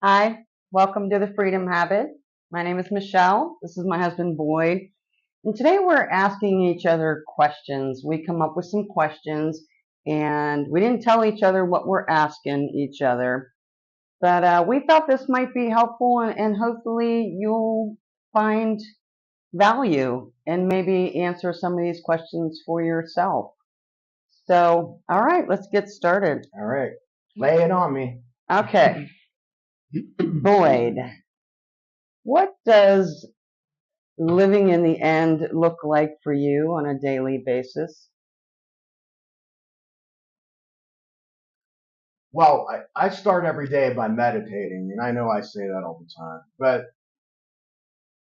Hi, welcome to the Freedom Habit. My name is Michelle. This is my husband Boyd. And today we're asking each other questions. We come up with some questions and we didn't tell each other what we're asking each other. But we thought this might be helpful and hopefully you'll find value and maybe answer some of these questions for yourself. So, all right, let's get started. All right. Lay it on me. Okay, Boyd, what does living in the end look like for you on a daily basis? Well, I start every day by meditating, and I know I say that all the time. But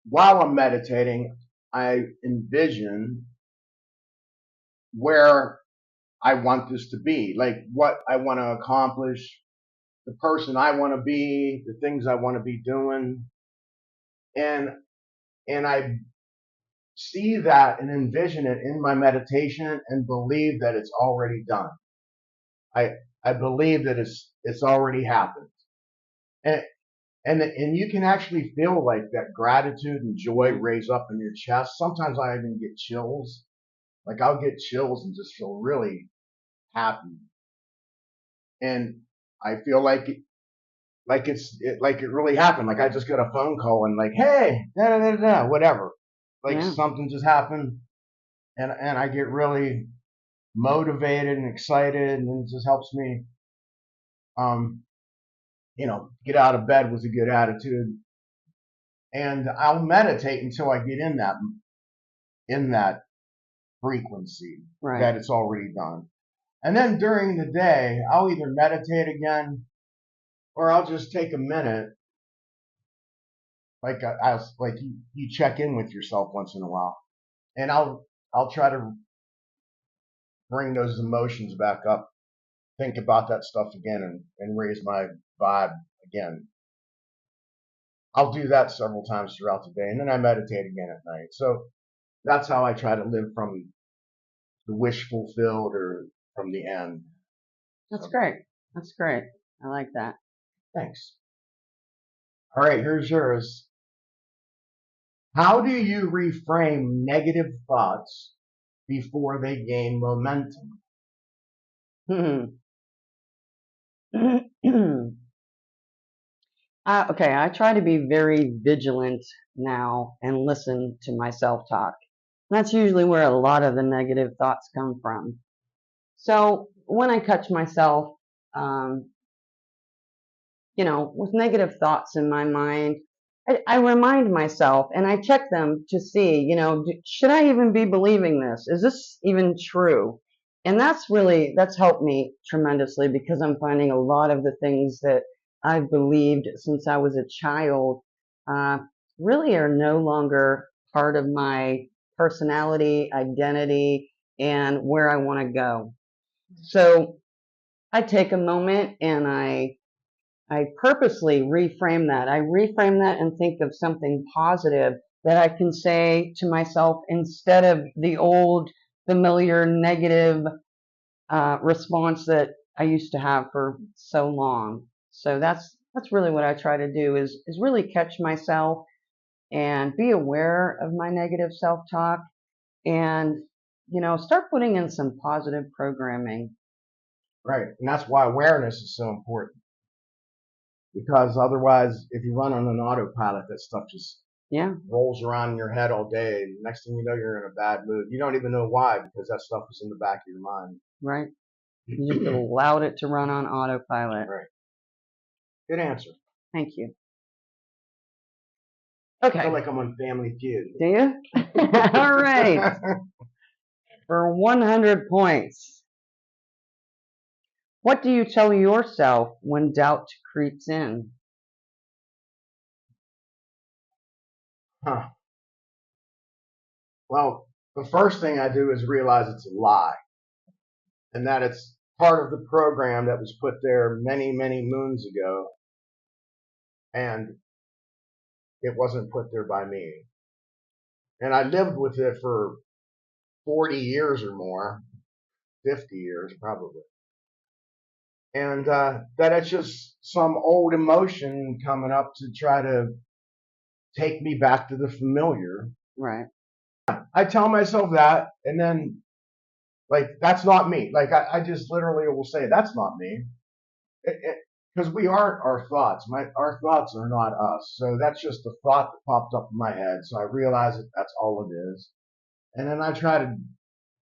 while I'm meditating, I envision where I want this to be, like what I want to accomplish, the person I want to be, the things I want to be doing. And and I see that and envision it in my meditation and believe that it's already done. I I believe that it's already happened. And and you can actually feel like that gratitude and joy raise up in your chest. Sometimes I even get chills. Like I'll get chills and just feel really happy. And I feel like it really happened. Like I just got a phone call and like, hey, da da da da, whatever. Like Yeah, something just happened, and I get really motivated and excited, and it just helps me, um, get out of bed with a good attitude. And I'll meditate until I get in that frequency right. that it's already done. And then during the day, I'll either meditate again or I'll just take a minute. Like like you check in with yourself once in a while, and I'll try to bring those emotions back up, think about that stuff again, and raise my vibe again. I'll do that several times throughout the day, and then I meditate again at night. So that's how I try to live from the wish fulfilled or from the end. That's So great. That's great. I like that. thanks. All right, here's yours. How do you reframe negative thoughts before they gain momentum? Okay, I try to be very vigilant now and listen to my self talk. That's usually where a lot of the negative thoughts come from. So when I catch myself, um, with negative thoughts in my mind, I remind myself and I check them to see, should I even be believing this? Is this even true? And that's helped me tremendously because I'm finding a lot of the things that I've believed since I was a child uh, really are no longer part of my personality, identity, and where I want to go. So I take a moment and I purposely reframe that. I reframe that and think of something positive that I can say to myself instead of the old familiar negative response that I used to have for so long. So that's really what I try to do is really catch myself and be aware of my negative self-talk and start putting in some positive programming. Right. And that's why awareness is so important. Because otherwise, if you run on an autopilot, that stuff just Yeah, rolls around in your head all day. Next thing you know, you're in a bad mood. You don't even know why because that stuff is in the back of your mind. right. You just allowed it to run on autopilot. Right. Good answer. Thank you. I feel Okay. like I'm on Family Feud. Do you? All right. For 100 points. What do you tell yourself when doubt creeps in? Huh. Well, the first thing I do is realize it's a lie and that it's part of the program that was put there many, many moons ago, and it wasn't put there by me. And I lived with it for 40 years or more, 50 years probably. and that it's just some old emotion coming up to try to take me back to the familiar. Right. I tell myself that, and then like that's not me. Like I just literally will say that's not me, because we aren't our thoughts. Our thoughts are not us. So that's just a thought that popped up in my head. So I realize that that's all it is, and then I try to.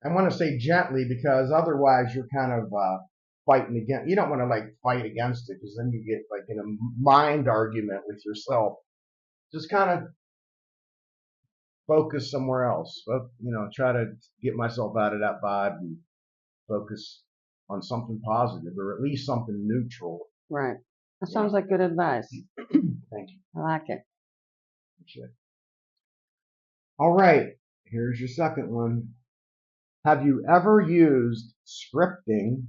I want to say gently because otherwise you're kind of fighting against. You don't want to like fight against it because then you get like in a mind argument with yourself. Just kind of focus somewhere else. Try to get myself out of that vibe and focus on something positive or at least something neutral. Right. That You know. sounds like good advice. Thank you. I like it. Appreciate it. All right. Here's your second one. Have you ever used scripting,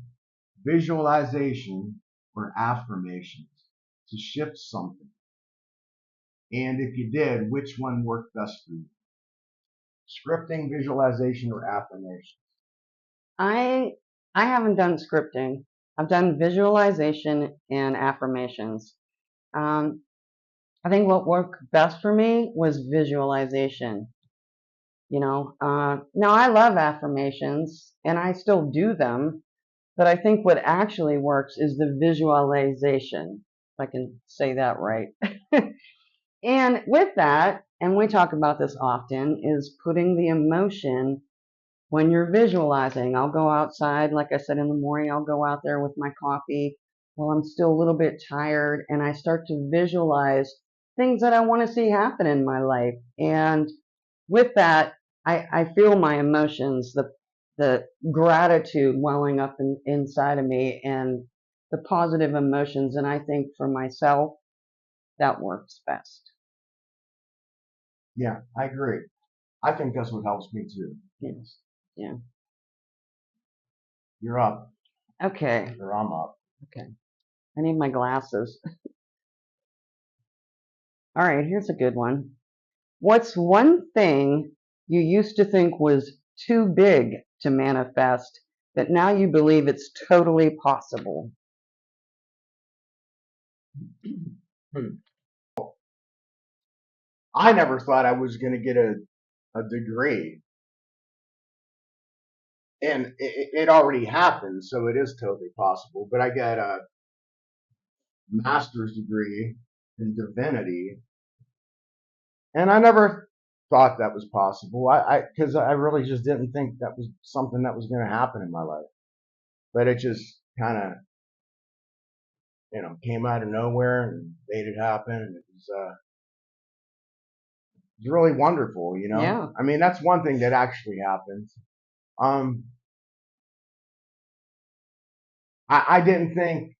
visualization, or affirmations to shift something? And if you did, which one worked best for you? Scripting, visualization, or affirmations? I I haven't done scripting. I've done visualization and affirmations. Um, I think what worked best for me was visualization. Now I love affirmations and I still do them, but I think what actually works is the visualization, if I can say that right. And with that, and we talk about this often, is putting the emotion when you're visualizing. I'll go outside, like I said in the morning, I'll go out there with my coffee while I'm still a little bit tired, and I start to visualize things that I want to see happen in my life. And with that, I feel my emotions, the gratitude welling up inside of me, and the positive emotions. And I think for myself, that works best. Yeah, I agree. I think that's what helps me too. Yes. Yeah. You're up, Okay. or I'm up. Okay. I need my glasses. All right, here's a good one. What's one thing you used to think was too big to manifest that now you believe it's totally possible? I never thought I was going to get a degree, and it already happened, so it is totally possible. But I got a master's degree in divinity, and I never thought that was possible. Because I really just didn't think that was something that was going to happen in my life. But it just kind of came out of nowhere and made it happen, and it was really wonderful. Yeah, I mean, that's one thing that actually happened. Um, I didn't think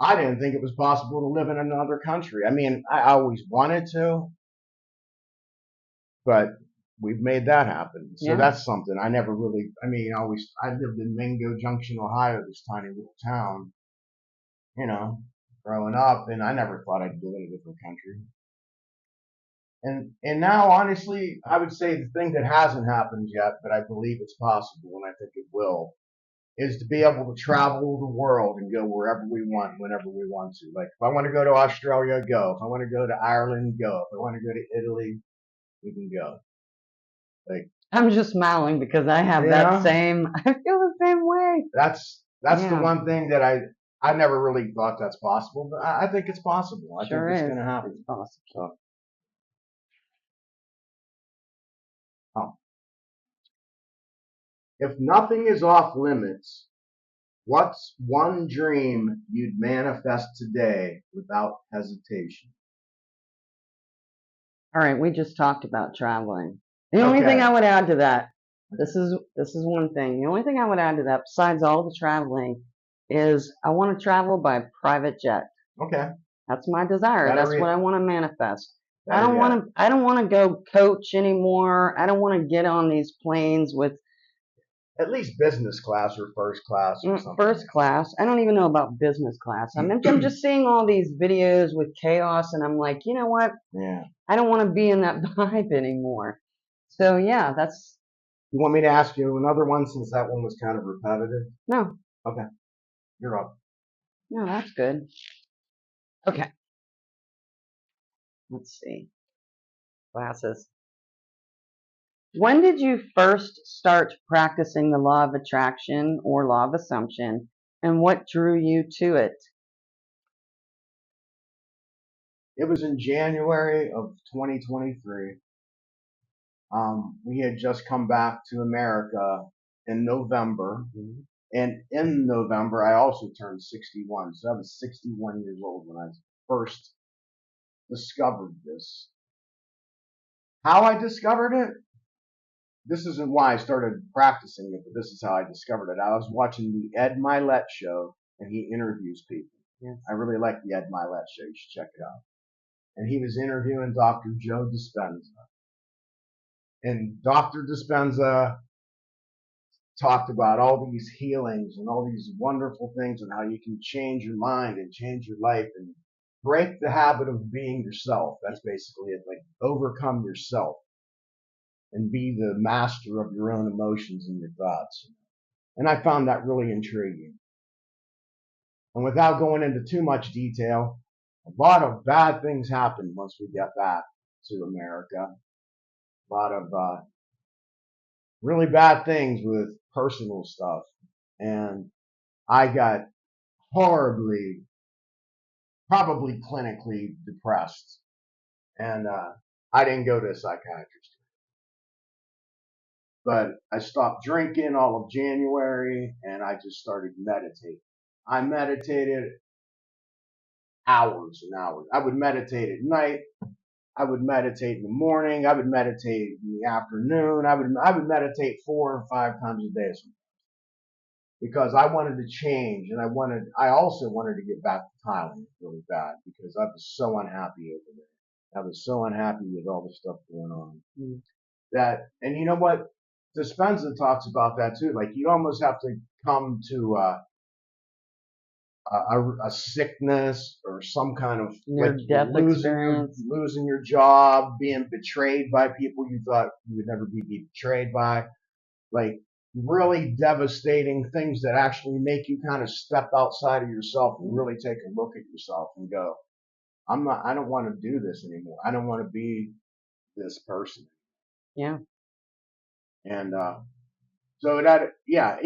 it was possible to live in another country. I mean, I always wanted to, but we've made that happen. So yeah, that's something I never really. I mean, I lived in Mingo Junction, Ohio, this tiny little town. You know, growing up, and I never thought I'd live in a different country. And now, honestly, I would say the thing that hasn't happened yet, but I believe it's possible, and I think it will, is to be able to travel the world and go wherever we want, whenever we want to. Like if I want to go to Australia, go. If I want to go to Ireland, go. If I want to go to Italy, we can go. Like I'm just smiling because I have that yeah, same, I feel the same way. that's the Yeah, one thing that I never really thought that's possible, but I think it's possible. I think sure it's is. going to It's happen. possible. So, oh. If nothing is off limits, what's one dream you'd manifest today without hesitation? All right, we just talked about traveling. The only thing Okay. I would add to that, this is one thing. The only thing I would add to that, besides all the traveling, is I want to travel by private jet. Okay. That's my desire. Better That's what yet. I want to manifest. I Better don't yet. want to I don't want to go coach anymore. I don't want to get on these planes with At least business class or first class or something. first class. I don't even know about business class. I'm just seeing all these videos with chaos and I'm like, you know what? Yeah. I don't want to be in that vibe anymore. So yeah, that's You want me to ask you another one since that one was kind of repetitive? no. Okay. You're up. No, that's good. Okay, let's see. Glasses. When did you first start practicing the law of attraction or law of assumption, and what drew you to it? It was in January of 2023. We had just come back to America in November. Mm-hmm. And in November, I also turned 61. So I was 61 years old when I first discovered this. How I discovered it? This isn't why I started practicing it, but this is how I discovered it. I was watching the Ed Milet show, and he interviews people. Yes. I really like the Ed Milet show. You should check it out. And he was interviewing Dr. Joe Dispenza. And Dr. Dispenza talked about all these healings and all these wonderful things and how you can change your mind and change your life and break the habit of being yourself. That's basically it. Like, overcome yourself and be the master of your own emotions and your thoughts. And I found that really intriguing. And without going into too much detail, a lot of bad things happened once we got back to America. A lot of really bad things with personal stuff. And I got horribly, probably clinically depressed. And I didn't go to a psychiatrist. But I stopped drinking all of January, and I just started meditating. I meditated hours and hours. I would meditate at night. I would meditate in the morning. I would meditate in the afternoon. I would meditate 4 or 5 times a day because I wanted to change, and I also wanted to get back to Thailand really bad because I was so unhappy over there. I was so unhappy with all the stuff going on. Mm. And you know what? Dispenza talks about that too. Like, you almost have to come to a sickness or some kind of death experience, losing your job, being betrayed by people you thought you would never be betrayed by, like really devastating things that actually make you kind of step outside of yourself and really take a look at yourself and go, I don't want to do this anymore. I don't want to be this person. Yeah. And so and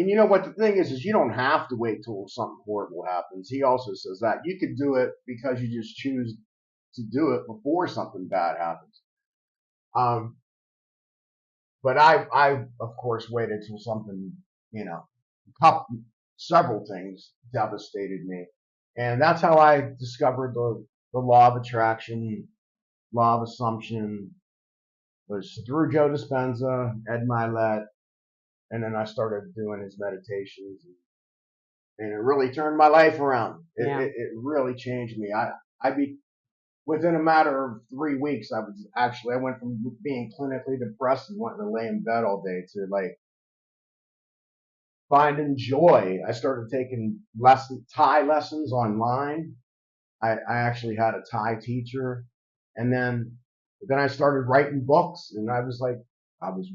you know what the thing is you don't have to wait till something horrible happens. He also says that you could do it because you just choose to do it before something bad happens. But I of course waited till something, several things devastated me, and that's how I discovered the law of attraction, law of assumption, was through Joe Dispenza, Ed Milet. And then I started doing his meditations, and it really turned my life around. It really changed me. Within a matter of 3 weeks, I went from being clinically depressed and wanting to lay in bed all day to like finding joy. I started taking Thai lessons online. I actually had a Thai teacher, and then I started writing books, and I was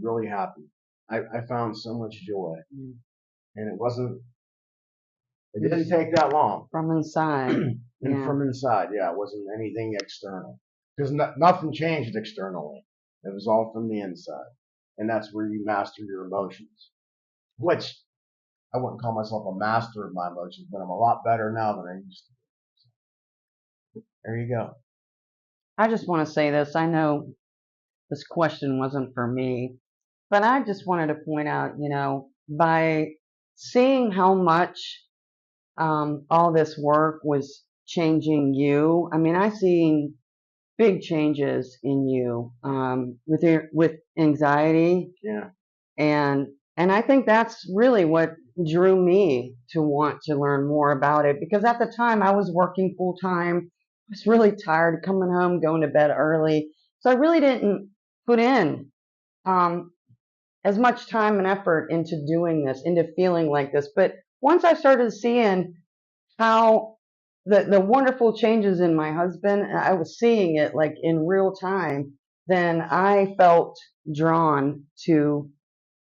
really happy. I found so much joy. And it didn't take that long. From inside. From inside, it wasn't anything external. Because nothing changed externally. It was all from the inside. And that's where you master your emotions. Which, I wouldn't call myself a master of my emotions, but I'm a lot better now than I used to be. So, there you go. I just want to say this. I know this question wasn't for me, but I just wanted to point out, by seeing how much all this work was changing you. I mean, I seen big changes in you with anxiety. Yeah. And I think that's really what drew me to want to learn more about it, because at the time I was working full time. I was really tired, coming home, going to bed early. So I really didn't put in as much time and effort into doing this, into feeling like this. But once I started seeing how the wonderful changes in my husband, and I was seeing it like in real time, then I felt drawn to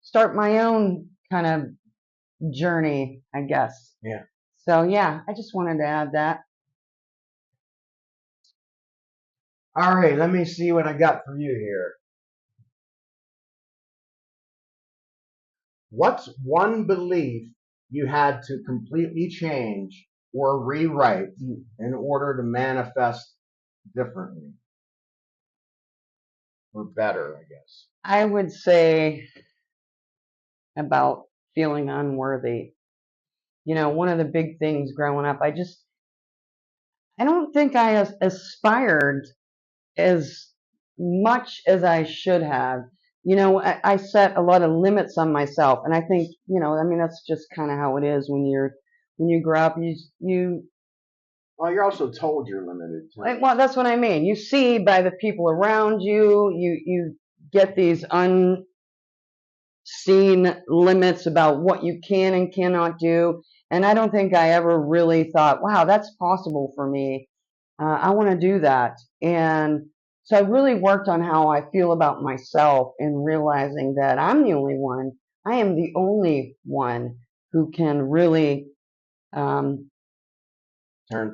start my own kind of journey, I guess. Yeah. So yeah, I just wanted to add that. All right, let me see what I got for you here. What's one belief you had to completely change or rewrite in order to manifest differently or better, I guess? I would say about feeling unworthy. One of the big things growing up, I don't think I aspired as much as I should have. I set a lot of limits on myself, and I think, I mean, that's just kind of how it is when you grow up. Well, you're also told you're limited too. Well, that's what I mean. You see by the people around you, you get these unseen limits about what you can and cannot do. And I don't think I ever really thought, wow, that's possible for me. I want to do that. And so I really worked on how I feel about myself and realizing that I'm the only one. I am the only one who can really, Turn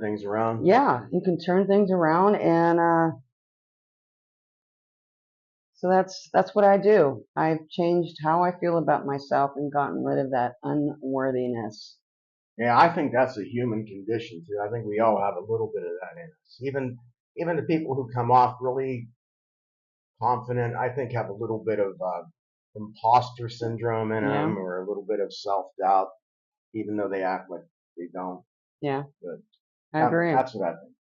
things around. yeah, you can turn things around. And so that's what I do. I've changed how I feel about myself and gotten rid of that unworthiness. Yeah, I think that's a human condition too. I think we all have a little bit of that in us. Even the people who come off really confident, I think, have a little bit of imposter syndrome in Yeah, them, or a little bit of self-doubt, even though they act like they don't. yeah, But I agree. that's what I think.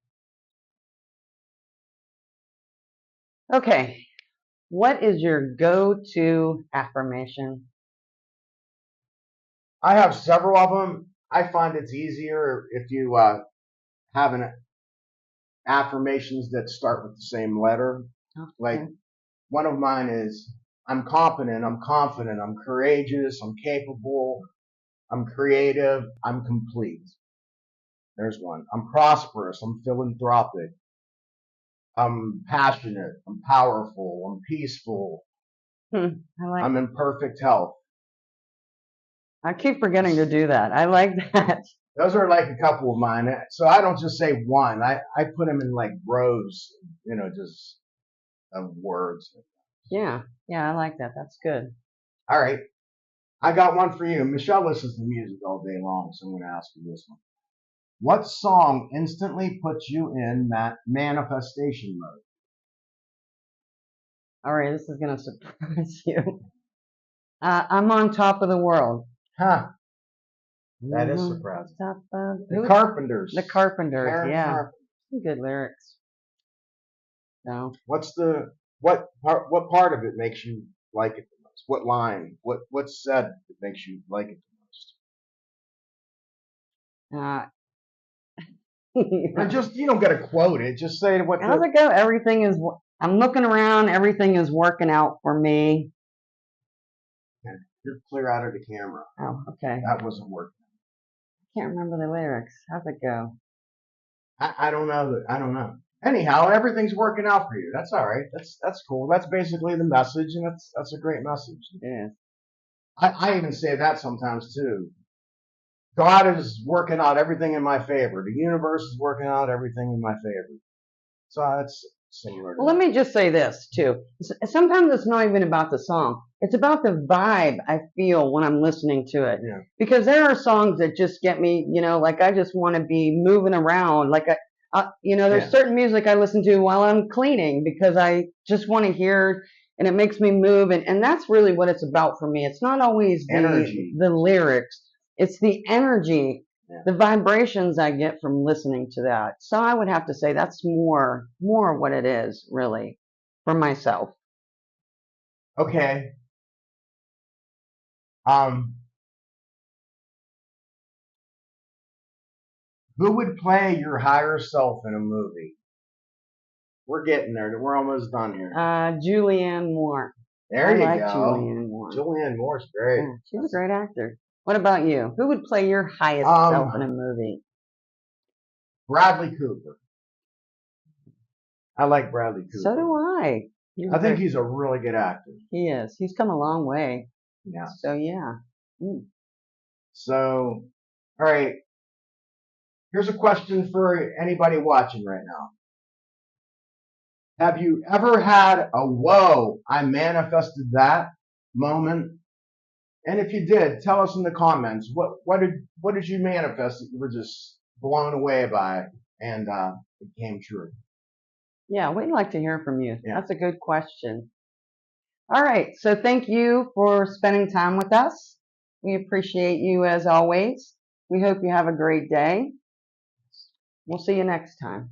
Okay, what is your go-to affirmation? I have several of them. I find it's easier if you have affirmations that start with the same letter. Like, Okay. one of mine is, I'm competent, I'm confident, I'm courageous, I'm capable, I'm creative, I'm complete. There's one. I'm prosperous, I'm philanthropic, I'm passionate, I'm powerful, I'm peaceful, I like. I'm in perfect health. I keep forgetting to do that. I like that. Those are like a couple of mine. So I don't just say one. I put them in like rows, just of words. Yeah, yeah, I like that. That's good. All right. I got one for you. Michelle listens to music all day long, so I'm going to ask you this one. What song instantly puts you in that manifestation mode? All right, this is gonna surprise you. I'm on top of the world. Huh. That is Mhm. surprising. Top of The Carpenters. the Carpenters. Karen Yeah, Carpenter. some good lyrics. So What part of it makes you like it the most? What line? What's said that makes you like it uh, the most? And just, you don't got to quote it. Just say what how's the. it go? I'm looking around. Everything is working out for me. You're clear out of the camera. Oh, okay. That wasn't working. Can't remember the lyrics. How's it go? I don't know. I don't know. Anyhow, everything's working out for you. That's all right. That's cool. That's basically the message, and that's a great message. Yeah. I even say that sometimes too. God is working out everything in my favor. The universe is working out everything in my favor. So that's similar to Well, let that. me just say this too. Sometimes it's not even about the song. It's about the vibe I feel when I'm listening to it. Yeah. Because there are songs that just get me, like I just want to be moving around. Like there's Yeah. certain music I listen to while I'm cleaning because I just want to hear and it makes me move. And that's really what it's about for me. It's not always Energy. the lyrics. It's the energy, Yeah. the vibrations I get from listening to that. So I would have to say that's more what it is really for myself. Okay. Um, who would play your higher self in a movie? We're getting there. We're almost done here. Julianne Moore. There you like go. Julianne Moore. Julianne Moore's great. Yeah, she's a great actor. What about you? Who would play your highest self in a movie? Bradley Cooper. I like Bradley Cooper. So do I. I think he's a really good actor. He is. He's come a long way. Yeah. So yeah. So, all right. Here's a question for anybody watching right now. Have you ever had a whoa, I manifested that moment? And if you did, tell us in the comments what did you manifest that you were just blown away by and it came true. Yeah, we'd like to hear from you. Yeah. That's a good question. All right, so thank you for spending time with us. We appreciate you as always. We hope you have a great day. We'll see you next time.